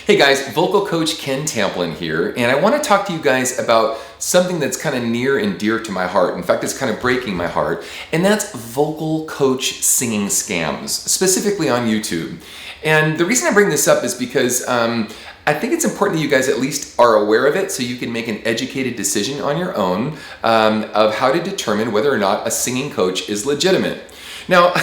Hey guys, vocal coach Ken Tamplin here, and I want to talk to you guys about something that's kind of near and dear to my heart. In fact, it's kind of breaking my heart, and that's vocal coach singing scams, specifically on YouTube. And the reason I bring this up is because I think it's important that you guys at least are aware of it so you can make an educated decision on your own of how to determine whether or not a singing coach is legitimate. Now,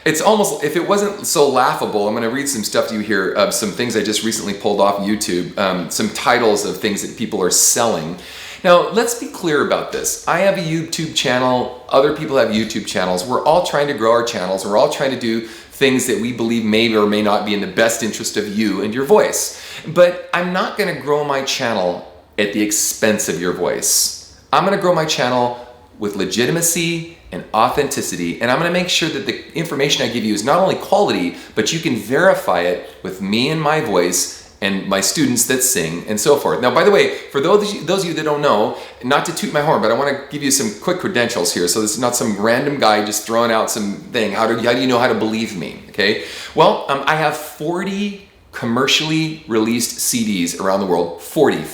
it's almost, if it wasn't so laughable, I'm going to read some stuff to you here of some things I just recently pulled off YouTube, some titles of things that people are selling. Now, let's be clear about this. I have a YouTube channel, other people have YouTube channels. We're all trying to grow our channels. We're all trying to do things that we believe may or may not be in the best interest of you and your voice. But I'm not going to grow my channel at the expense of your voice. I'm going to grow my channel with legitimacy and authenticity, and I'm going to make sure that the information I give you is not only quality, but you can verify it with me and my voice and my students that sing and so forth. Now, by the way, for those of you that don't know, not to toot my horn, but I want to give you some quick credentials here, so this is not some random guy just throwing out some thing. How do you know how to believe me? Okay. Well, I have 40 commercially released CDs around the world. 40.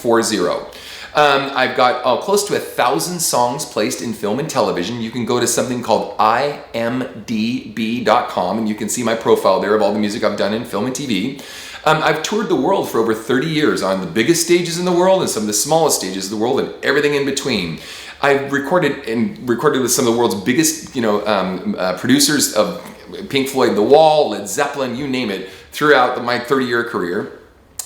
I've got close to 1,000 songs placed in film and television. You can go to something called imdb.com and you can see my profile there of all the music I've done in film and TV. I've toured the world for over 30 years on the biggest stages in the world and some of the smallest stages of the world and everything in between. I've recorded with some of the world's biggest, producers of Pink Floyd, The Wall, Led Zeppelin, you name it, throughout my 30-year career.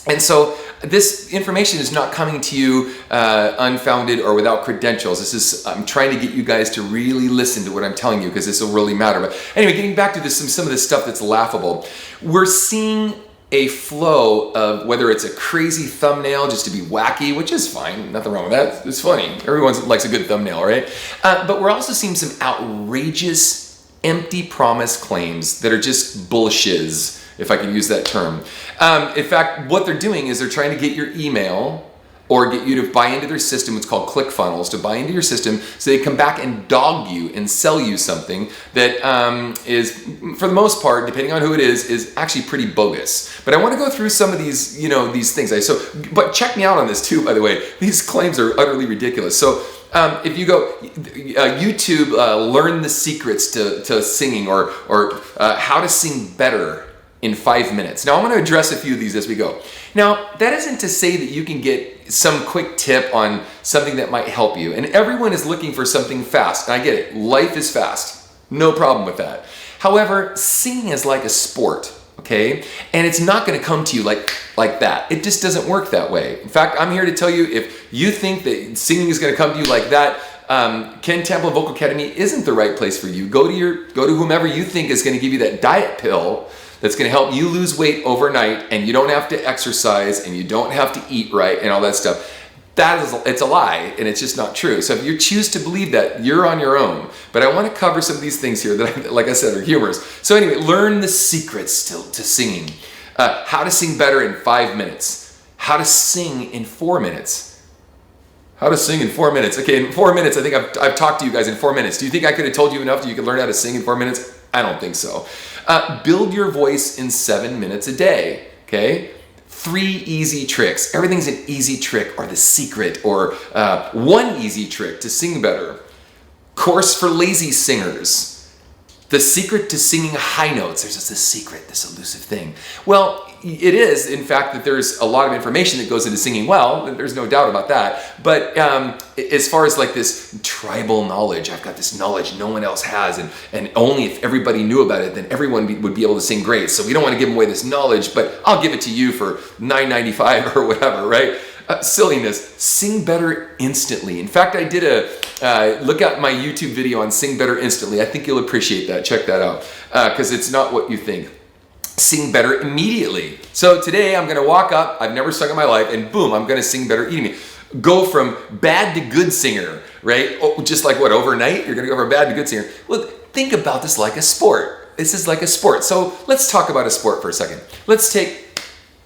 And so this information is not coming to you unfounded or without credentials. I'm trying to get you guys to really listen to what I'm telling you because this will really matter. But anyway, getting back to this, some of this stuff that's laughable. We're seeing a flow of whether it's a crazy thumbnail just to be wacky, which is fine, nothing wrong with that. It's funny. Everyone likes a good thumbnail, right? But we're also seeing some outrageous, empty promise claims that are just bullshiz, if I can use that term. In fact, what they're doing is they're trying to get your email or get you to buy into their system. It's called ClickFunnels, to buy into your system so they come back and dog you and sell you something that is, for the most part, depending on who it is actually pretty bogus. But I want to go through some of these, these things. But check me out on this too, by the way. These claims are utterly ridiculous. So if you go YouTube, learn the secrets to singing or how to sing better in 5 minutes. Now I'm going to address a few of these as we go. Now that isn't to say that you can get some quick tip on something that might help you. And everyone is looking for something fast. And I get it. Life is fast. No problem with that. However, singing is like a sport, okay? And it's not going to come to you like that. It just doesn't work that way. In fact, I'm here to tell you, if you think that singing is going to come to you like that, Ken Tamplin Vocal Academy isn't the right place for you. Go to whomever you think is going to give you that diet pill that's going to help you lose weight overnight, and you don't have to exercise and you don't have to eat right and all that stuff. It's a lie, and it's just not true. So if you choose to believe that, you're on your own. But I want to cover some of these things here that, like I said, are humorous. So anyway, learn the secrets to singing. How to sing better in 5 minutes. How to sing in 4 minutes. How to sing in 4 minutes. Okay, in 4 minutes, I think I've talked to you guys in 4 minutes. Do you think I could have told you enough that you could learn how to sing in 4 minutes? I don't think so. Build your voice in 7 minutes a day, okay? 3 easy tricks. Everything's an easy trick or the secret or one easy trick to sing better. Course for lazy singers. The secret to singing high notes. There's just this secret, this elusive thing. Well, it is, in fact, that there's a lot of information that goes into singing well. There's no doubt about that. But as far as like this tribal knowledge, I've got this knowledge no one else has, and only if everybody knew about it, then everyone would be able to sing great. So we don't want to give away this knowledge, but I'll give it to you for $9.95 or whatever, right? Silliness. Sing better instantly. In fact, I did look at my YouTube video on Sing Better Instantly. I think you'll appreciate that. Check that out, because it's not what you think. Sing better immediately. So today I'm going to walk up, I've never sung in my life, and boom, I'm going to sing better immediately. Go from bad to good singer, right? Oh, just like what, overnight? You're going to go from bad to good singer. Well, think about this like a sport. This is like a sport. So let's talk about a sport for a second. Let's take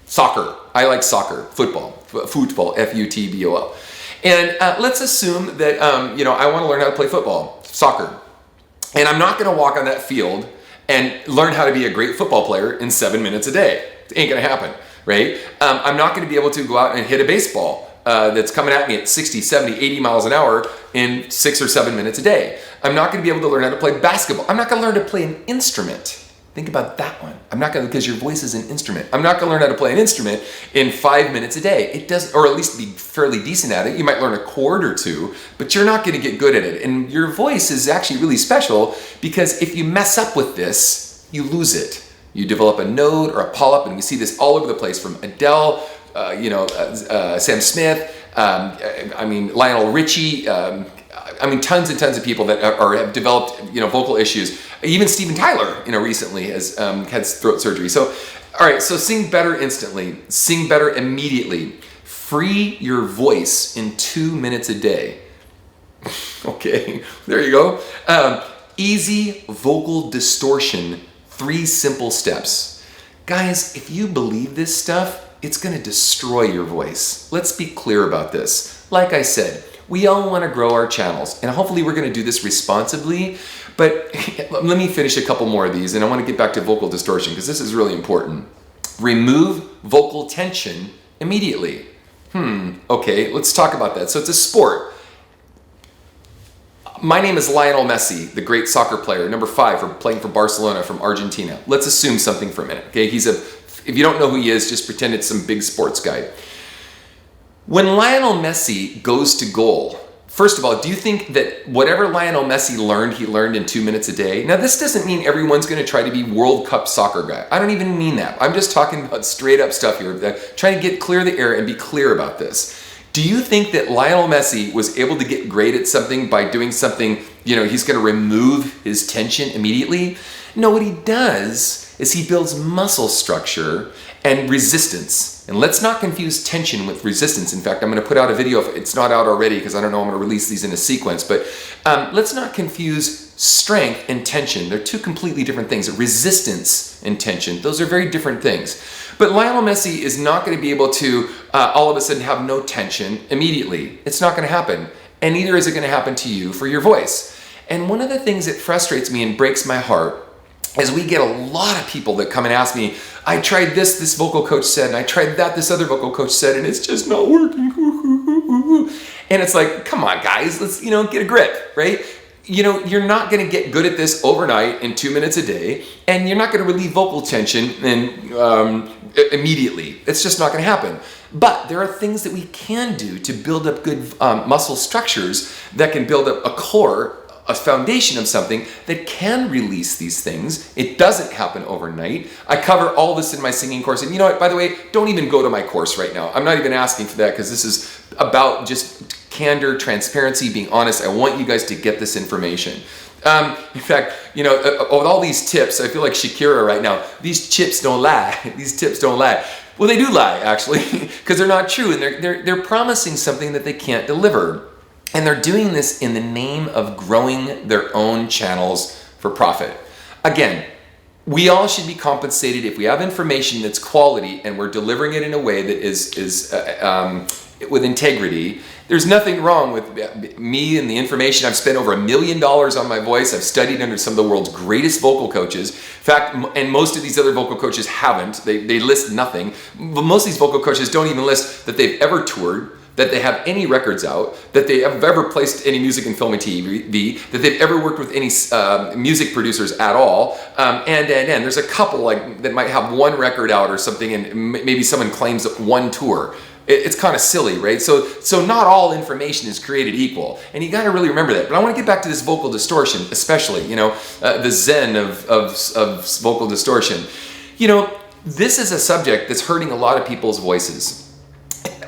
soccer. I like soccer, football, F-U-T-B-O-L. And let's assume that, I want to learn how to play football, soccer. And I'm not going to walk on that field and learn how to be a great football player in 7 minutes a day. It ain't gonna happen. right? I'm not going to be able to go out and hit a baseball that's coming at me at 60, 70, 80 miles an hour in 6 or 7 minutes a day. I'm not going to be able to learn how to play basketball. I'm not going to learn to play an instrument. Think about that one. I'm not going to, because your voice is an instrument. I'm not going to learn how to play an instrument in 5 minutes a day. It does, or at least be fairly decent at it. You might learn a chord or two, but you're not going to get good at it. And your voice is actually really special, because if you mess up with this, you lose it. You develop a node or a polyp, and we see this all over the place, from Adele, Sam Smith, Lionel Richie, tons and tons of people that have developed, vocal issues. Even Steven Tyler, recently has had throat surgery. So, all right, so sing better instantly, sing better immediately. Free your voice in 2 minutes a day. Okay, there you go. Easy vocal distortion, 3 simple steps. Guys, if you believe this stuff, it's going to destroy your voice. Let's be clear about this. Like I said, we all want to grow our channels, and hopefully we're going to do this responsibly, but let me finish a couple more of these, and I want to get back to vocal distortion, because this is really important. Remove vocal tension immediately. Okay, let's talk about that. So it's a sport. My name is Lionel Messi, the great soccer player, number 5 for playing for Barcelona from Argentina. Let's assume something for a minute, okay? If you don't know who he is, just pretend it's some big sports guy. When Lionel Messi goes to goal, first of all, do you think that whatever Lionel Messi learned, he learned in 2 minutes a day? Now, this doesn't mean everyone's going to try to be World Cup soccer guy. I don't even mean that. I'm just talking about straight up stuff here, trying to clear the air and be clear about this. Do you think that Lionel Messi was able to get great at something by doing something, he's going to remove his tension immediately? No, what he does is he builds muscle structure and resistance. And let's not confuse tension with resistance. In fact, I'm going to put out a video, if it's not out already, because I don't know, I'm going to release these in a sequence, but let's not confuse strength and tension. They're 2 completely different things. Resistance and tension, those are very different things. But Lionel Messi is not going to be able to all of a sudden have no tension immediately. It's not going to happen. And neither is it going to happen to you for your voice. And one of the things that frustrates me and breaks my heart is we get a lot of people that come and ask me, I tried this vocal coach said, and I tried that, this other vocal coach said, and it's just not working. And it's like, come on, guys, let's, get a grip, right? You're not going to get good at this overnight in 2 minutes a day, and you're not going to relieve vocal tension immediately. It's just not going to happen. But there are things that we can do to build up good muscle structures that can build up a core, a foundation of something that can release these things. It doesn't happen overnight. I cover all this in my singing course. And you know what, by the way, don't even go to my course right now. I'm not even asking for that, because this is about just candor, transparency, being honest. I want you guys to get this information. In fact, with all these tips, I feel like Shakira right now. These chips don't lie. These tips don't lie. Well, they do lie, actually, because they're not true, and they're promising something that they can't deliver. And they're doing this in the name of growing their own channels for profit. Again, we all should be compensated if we have information that's quality and we're delivering it in a way that is with integrity. There's nothing wrong with me and the information. I've spent over $1 million on my voice. I've studied under some of the world's greatest vocal coaches. In fact, and most of these other vocal coaches haven't. They list nothing. But most of these vocal coaches don't even list that they've ever toured, that they have any records out, that they have ever placed any music in film and TV, that they've ever worked with any music producers at all, and there's a couple that might have 1 record out or something, and maybe someone claims 1 tour. It's kind of silly, right? So not all information is created equal, and you got to really remember that. But I want to get back to this vocal distortion, especially, the zen of vocal distortion. This is a subject that's hurting a lot of people's voices.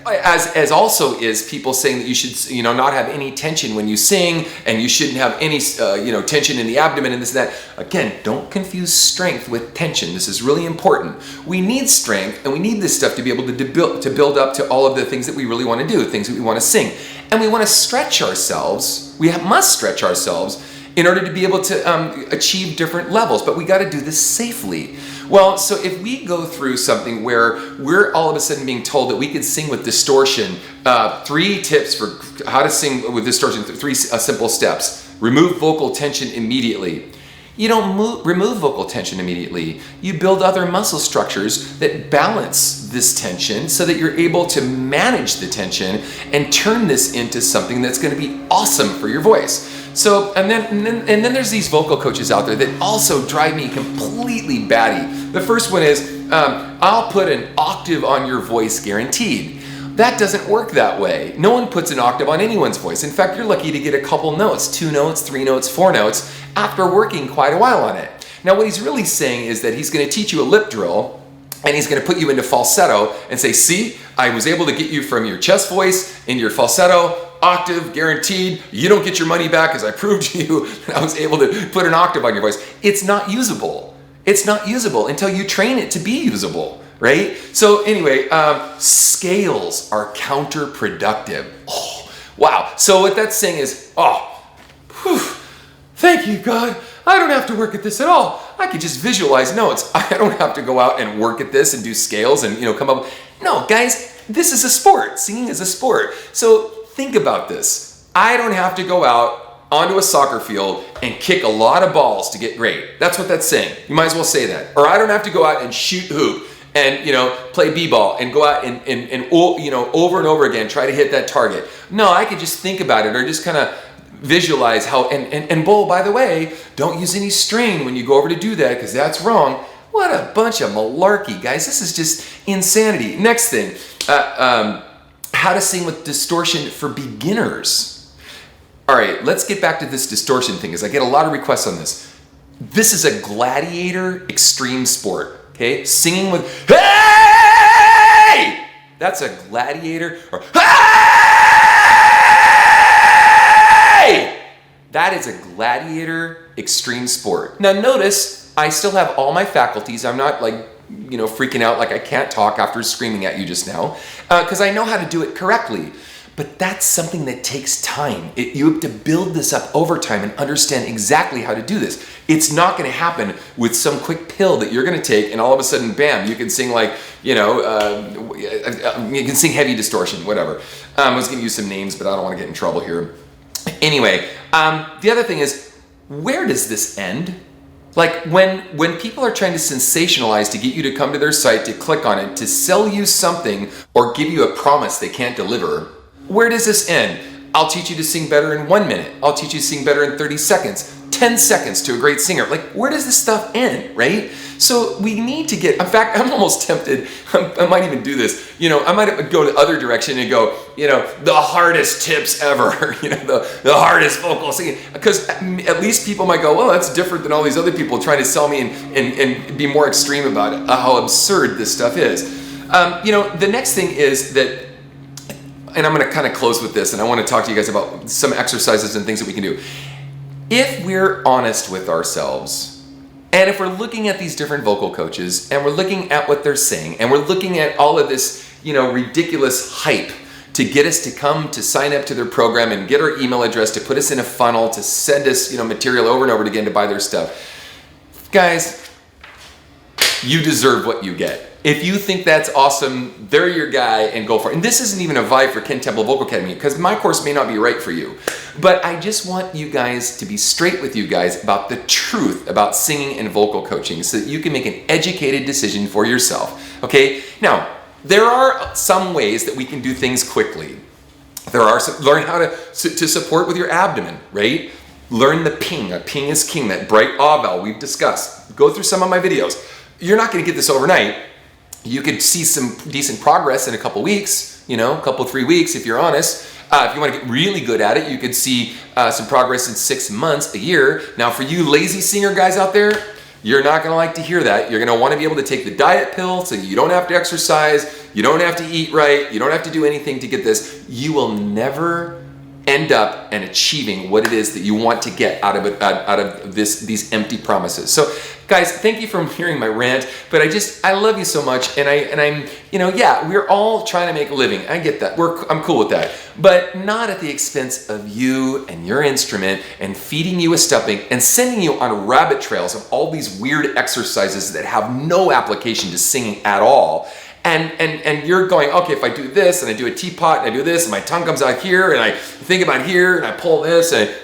As also is people saying that you should, not have any tension when you sing, and you shouldn't have any, tension in the abdomen and this and that. Again, don't confuse strength with tension. This is really important. We need strength, and we need this stuff to be able to build up to all of the things that we really want to do, things that we want to sing. And we want to stretch ourselves. We must stretch ourselves in order to be able to achieve different levels, but we got to do this safely. Well, so if we go through something where we're all of a sudden being told that we could sing with distortion, 3 tips for how to sing with distortion, 3 simple steps. Remove vocal tension immediately. You don't remove vocal tension immediately. You build other muscle structures that balance this tension so that you're able to manage the tension and turn this into something that's going to be awesome for your voice. So, and then there's these vocal coaches out there that also drive me completely batty. The first one is, I'll put an octave on your voice guaranteed. That doesn't work that way. No one puts an octave on anyone's voice. In fact, you're lucky to get a couple notes, 2 notes, 3 notes, 4 notes, after working quite a while on it. Now, what he's really saying is that he's going to teach you a lip drill, and he's going to put you into falsetto and say, see, I was able to get you from your chest voice into your falsetto, octave, guaranteed. You don't get your money back because I proved to you that I was able to put an octave on your voice. It's not usable. It's not usable until you train it to be usable. Right? So anyway, scales are counterproductive. Oh, wow. So what that's saying is, thank you, God. I don't have to work at this at all. I can just visualize notes. I don't have to go out and work at this and do scales and come up. No, guys, this is a sport. Singing is a sport. So think about this. I don't have to go out onto a soccer field and kick a lot of balls to get great. That's what that's saying. You might as well say that. Or I don't have to go out and shoot hoop and play b-ball and go out and over and over again try to hit that target. No, I could just think about it or just kind of visualize how and by the way, don't use any strain when you go over to do that because that's wrong. What a bunch of malarkey, guys. This is just insanity. Next thing, how to sing with distortion for beginners. All right, let's get back to this distortion thing because I get a lot of requests on this. This is a gladiator extreme sport. Okay, singing with hey, that's a gladiator, or hey, that is a gladiator extreme sport. Now notice, I still have all my faculties. I'm not like, freaking out like I can't talk after screaming at you just now, because I know how to do it correctly. But that's something that takes time. You have to build this up over time and understand exactly how to do this. It's not going to happen with some quick pill that you're going to take and all of a sudden, bam, you can sing like, you can sing heavy distortion, whatever. I was going to use some names, but I don't want to get in trouble here. Anyway, the other thing is, where does this end? Like when people are trying to sensationalize to get you to come to their site, to click on it, to sell you something or give you a promise they can't deliver, where does this end? I'll teach you to sing better in 1 minute. I'll teach you to sing better in 30 seconds, 10 seconds to a great singer. Like, where does this stuff end, right? So we need to get, in fact, I'm almost tempted, I might even do this, I might go the other direction and go, the hardest tips ever, the hardest vocal singing. Because at least people might go, well, that's different than all these other people trying to sell me and be more extreme about it, how absurd this stuff is. The next thing is that, and I'm going to kind of close with this, and I want to talk to you guys about some exercises and things that we can do. If we're honest with ourselves, and if we're looking at these different vocal coaches, and we're looking at what they're saying, and we're looking at all of this, ridiculous hype to get us to come to sign up to their program and get our email address, to put us in a funnel, to send us, material over and over again to buy their stuff. Guys, you deserve what you get. If you think that's awesome, they're your guy and go for it. And this isn't even a vibe for Ken Temple Vocal Academy because my course may not be right for you. But I just want you guys to be straight with you guys about the truth about singing and vocal coaching so that you can make an educated decision for yourself. Okay? Now, there are some ways that we can do things quickly. There are some, learn how to support with your abdomen, right? Learn the ping. A ping is king, that bright ah vowel we've discussed. Go through some of my videos. You're not going to get this overnight. You could see some decent progress in a couple weeks, a couple, 3 weeks if you're honest. If you want to get really good at it, you could see some progress in 6 months, a year. Now for you lazy singer guys out there, you're not going to like to hear that. You're going to want to be able to take the diet pill so you don't have to exercise, you don't have to eat right, you don't have to do anything to get this. You will never end up and achieving what it is that you want to get out of it, out of these empty promises. So guys, thank you for hearing my rant, but I love you so much, and I'm we're all trying to make a living. I get that. I'm cool with that, but not at the expense of you and your instrument and feeding you a stuffing and sending you on rabbit trails of all these weird exercises that have no application to singing at all. And you're going, okay, if I do this and I do a teapot and I do this and my tongue comes out here and I think about here and I pull this and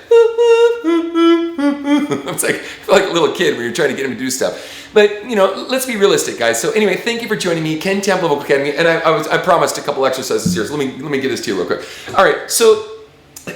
It's like, I feel like a little kid when you're trying to get him to do stuff. But, you know, let's be realistic, guys. So anyway, thank you for joining me, Ken Tamplin Vocal Academy. And I promised a couple exercises here, so let me give this to you real quick. All right, so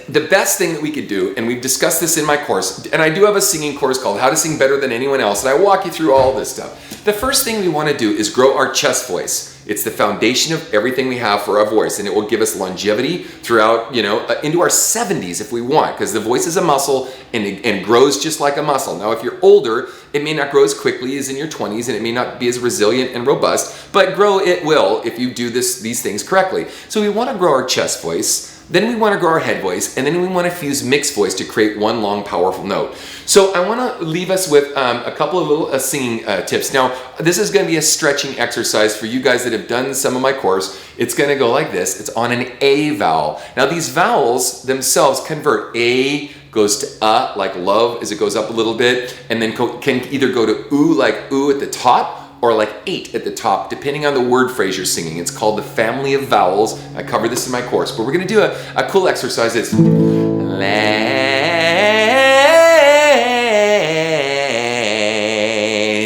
the best thing that we could do, and we've discussed this in my course, and I do have a singing course called How to Sing Better Than Anyone Else, and I walk you through all this stuff. The first thing we want to do is grow our chest voice. It's the foundation of everything we have for our voice, and it will give us longevity throughout, you know, into our 70s if we want, because the voice is a muscle and grows just like a muscle. Now, if you're older, it may not grow as quickly as in your 20s, and it may not be as resilient and robust, but grow it will if you do these things correctly. So we want to grow our chest voice. Then we want to grow our head voice, and then we want to fuse mixed voice to create one long, powerful note. So I want to leave us with a couple of little singing tips. Now, this is going to be a stretching exercise for you guys that have done some of my course. It's going to go like this. It's on an A vowel. Now, these vowels themselves convert. A goes to like love as it goes up a little bit, and then can either go to oo like ooh at the top, or like 8 at the top, depending on the word phrase you're singing. It's called the family of vowels. I cover this in my course, but we're gonna do a cool exercise. It's lay.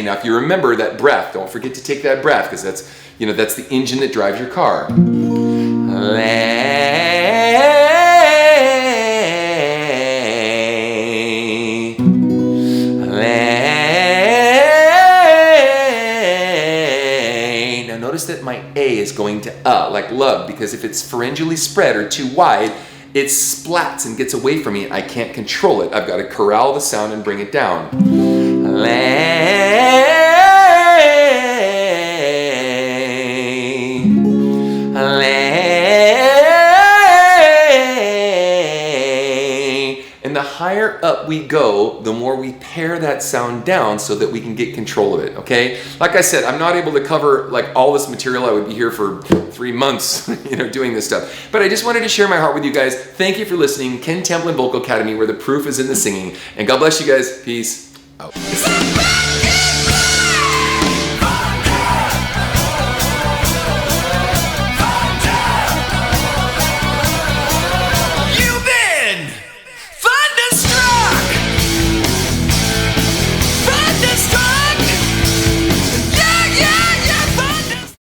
Now, if you remember that breath, don't forget to take that breath, because that's, you know, that's the engine that drives your car. Lay. That my A is going to like love, because if it's pharyngally spread or too wide, it splats and gets away from me, and I can't control it. I've got to corral the sound and bring it down. And the higher up we go, the more we pare that sound down so that we can get control of it, okay? Like I said, I'm not able to cover like all this material. I would be here for 3 months, you know, doing this stuff. But I just wanted to share my heart with you guys. Thank you for listening. Ken Tamplin Vocal Academy, where the proof is in the singing. And God bless you guys. Peace out.